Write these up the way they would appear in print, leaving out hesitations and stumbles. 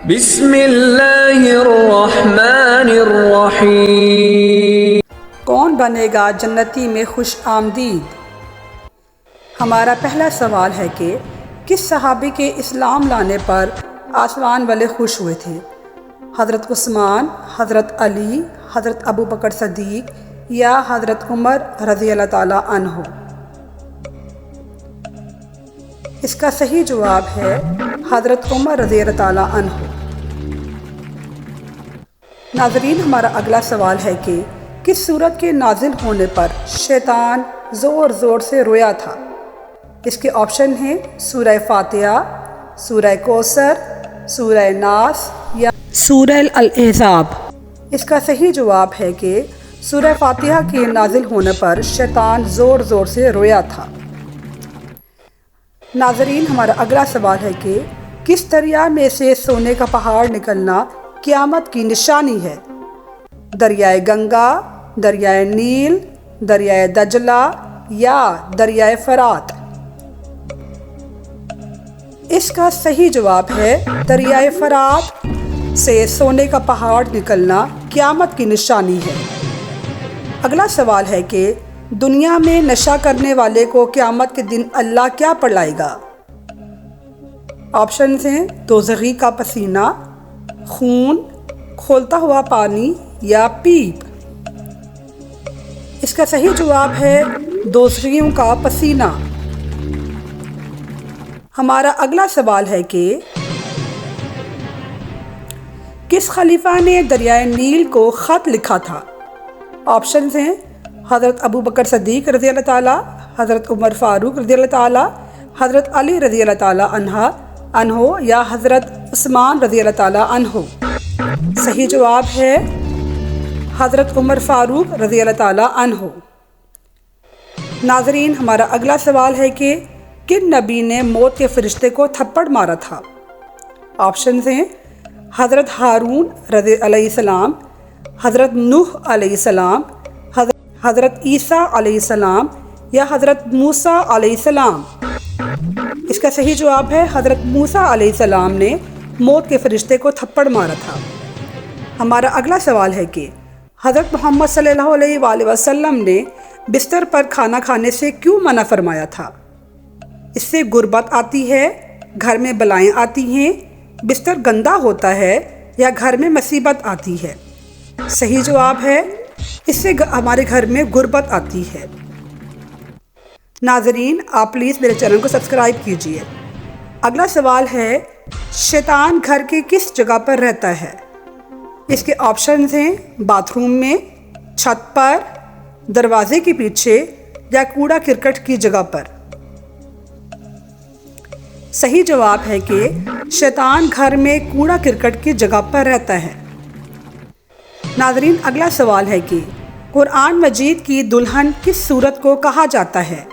بسم اللہ الرحمن الرحیم۔ کون بنے گا جنتی میں خوش آمدید؟ ہمارا پہلا سوال ہے کہ کس صحابی کے اسلام لانے پر آسمان والے خوش ہوئے تھے؟ حضرت عثمان، حضرت علی، حضرت ابو بکر صدیق یا حضرت عمر رضی اللہ تعالیٰ عنہ؟ اس کا صحیح جواب ہے حضرت عمر رضی اللہ تعالیٰ عنہ۔ ناظرین، ہمارا اگلا سوال ہے کہ کس سورت کے نازل ہونے پر شیطان زور زور سے رویا تھا؟ اس کے آپشن ہیں سورہ فاتحہ، سورہ کوثر، سورہ ناس یا سورہ الاحزاب۔ اس کا صحیح جواب ہے کہ سورہ فاتحہ کے نازل ہونے پر شیطان زور زور سے رویا تھا۔ ناظرین، ہمارا اگلا سوال ہے کہ کس دریا میں سے سونے کا پہاڑ نکلنا قیامت کی نشانی ہے؟ دریائے گنگا، دریائے نیل، دریائے دجلہ یا دریائے فرات؟ اس کا صحیح جواب ہے دریائے فرات سے سونے کا پہاڑ نکلنا قیامت کی نشانی ہے۔ اگلا سوال ہے کہ دنیا میں نشہ کرنے والے کو قیامت کے دن اللہ کیا پلائے گا؟ آپشنز ہیں دوزخی کا پسینہ، خون، کھولتا ہوا پانی یا پیپ۔ اس کا صحیح جواب ہے دوزخیوں کا پسینہ۔ ہمارا اگلا سوال ہے کہ کس خلیفہ نے دریائے نیل کو خط لکھا تھا؟ آپشنز ہیں حضرت ابو بکر صدیق رضی اللہ تعالیٰ، حضرت عمر فاروق رضی اللہ تعالیٰ، حضرت علی رضی اللہ تعالیٰ عنہ یا حضرت عثمان رضی اللہ تعالیٰ عنہ؟ صحیح جواب ہے حضرت عمر فاروق رضی اللہ تعالیٰ عنہ۔ ناظرین، ہمارا اگلا سوال ہے کہ کن نبی نے موت کے فرشتے کو تھپڑ مارا تھا؟ آپشنز ہیں حضرت ہارون علیہ السلام، حضرت نوح علیہ السلام، حضرت عیسیٰ علیہ السلام یا حضرت موسیٰ علیہ السلام؟ اس کا صحیح جواب ہے حضرت موسیٰ علیہ السلام نے موت کے فرشتے کو تھپڑ مارا تھا۔ ہمارا اگلا سوال ہے کہ حضرت محمد صلی اللہ علیہ وآلہ وسلم نے بستر پر کھانا کھانے سے کیوں منع فرمایا تھا؟ اس سے غربت آتی ہے، گھر میں بلائیں آتی ہیں، بستر گندا ہوتا ہے یا گھر میں مصیبت آتی ہے؟ صحیح جواب ہے اس سے ہمارے گھر میں غربت آتی ہے۔ ناظرین، آپ پلیز میرے چینل کو سبسکرائب کیجیے۔ اگلا سوال ہے شیطان گھر کے کس جگہ پر رہتا ہے؟ اس کے آپشنز ہیں باتھ روم میں، چھت پر، دروازے کے پیچھے یا کوڑا کرکٹ کی جگہ پر؟ صحیح جواب ہے کہ شیطان گھر میں کوڑا کرکٹ کی جگہ پر رہتا ہے۔ ناظرین، اگلا سوال ہے کہ قرآن مجید کی دلہن کس سورت کو کہا جاتا ہے؟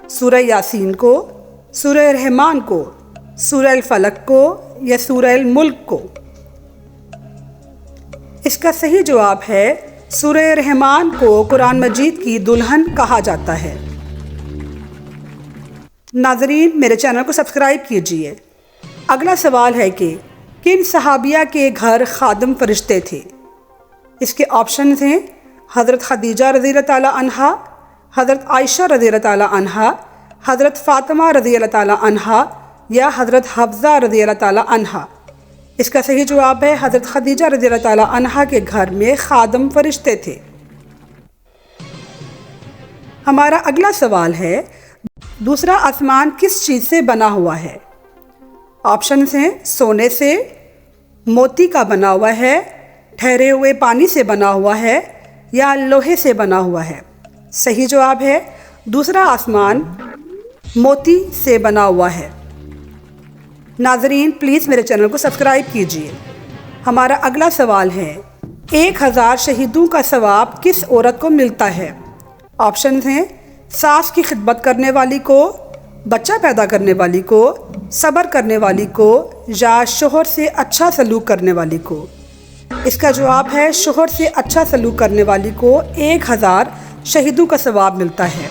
سورہ یاسین کو، سورہ رحمان کو، سورہ الفلق کو یا سورہ الملک کو؟ اس کا صحیح جواب ہے سورہ رحمان کو قرآن مجید کی دلہن کہا جاتا ہے۔ ناظرین، میرے چینل کو سبسکرائب کیجیے۔ اگلا سوال ہے کہ کن صحابیہ کے گھر خادم فرشتے تھے؟ اس کے آپشنز ہیں حضرت خدیجہ رضی اللہ تعالیٰ عنہا، حضرت عائشہ رضی اللہ تعالیٰ عنہا، حضرت فاطمہ رضی اللہ تعالیٰ عنہا یا حضرت حفصہ رضی اللہ تعالیٰ عنہا؟ اس کا صحیح جواب ہے حضرت خدیجہ رضی اللہ تعالیٰ عنہا کے گھر میں خادم فرشتے تھے۔ ہمارا اگلا سوال ہے دوسرا آسمان کس چیز سے بنا ہوا ہے؟ آپشنز ہیں سونے سے، موتی کا بنا ہوا ہے، ٹھہرے ہوئے پانی سے بنا ہوا ہے یا لوہے سے بنا ہوا ہے؟ صحیح جواب ہے دوسرا آسمان موتی سے بنا ہوا ہے۔ ناظرین، پلیز میرے چینل کو سبسکرائب کیجیے۔ ہمارا اگلا سوال ہے 1000 شہیدوں کا ثواب کس عورت کو ملتا ہے؟ آپشنز ہیں ساس کی خدمت کرنے والی کو، بچہ پیدا کرنے والی کو، صبر کرنے والی کو یا شوہر سے اچھا سلوک کرنے والی کو؟ اس کا جواب ہے شوہر سے اچھا سلوک کرنے والی کو 1000 شہیدوں کا ثواب ملتا ہے۔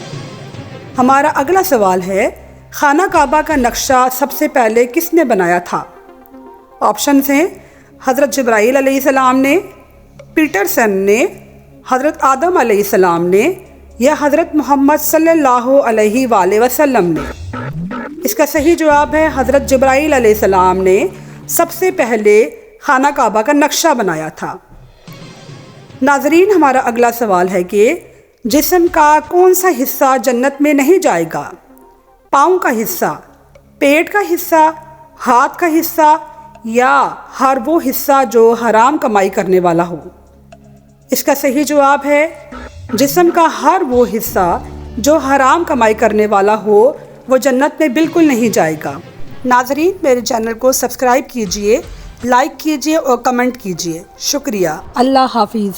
ہمارا اگلا سوال ہے خانہ کعبہ کا نقشہ سب سے پہلے کس نے بنایا تھا؟ آپشنز ہیں حضرت جبرائیل علیہ السلام نے، پیٹرسن نے، حضرت آدم علیہ السلام نے یا حضرت محمد صلی اللہ علیہ وآلہ وسلم نے۔ اس کا صحیح جواب ہے حضرت جبرائیل علیہ السلام نے سب سے پہلے خانہ کعبہ کا نقشہ بنایا تھا۔ ناظرین، ہمارا اگلا سوال ہے کہ جسم کا کون سا حصہ جنت میں نہیں جائے گا؟ پاؤں کا حصہ، پیٹ کا حصہ، ہاتھ کا حصہ یا ہر وہ حصہ جو حرام کمائی کرنے والا ہو؟ اس کا صحیح جواب ہے جسم کا ہر وہ حصہ جو حرام کمائی کرنے والا ہو وہ جنت میں بالکل نہیں جائے گا۔ ناظرین، میرے چینل کو سبسکرائب کیجئے، لائک کیجئے اور کمنٹ کیجئے۔ شکریہ۔ اللہ حافظ۔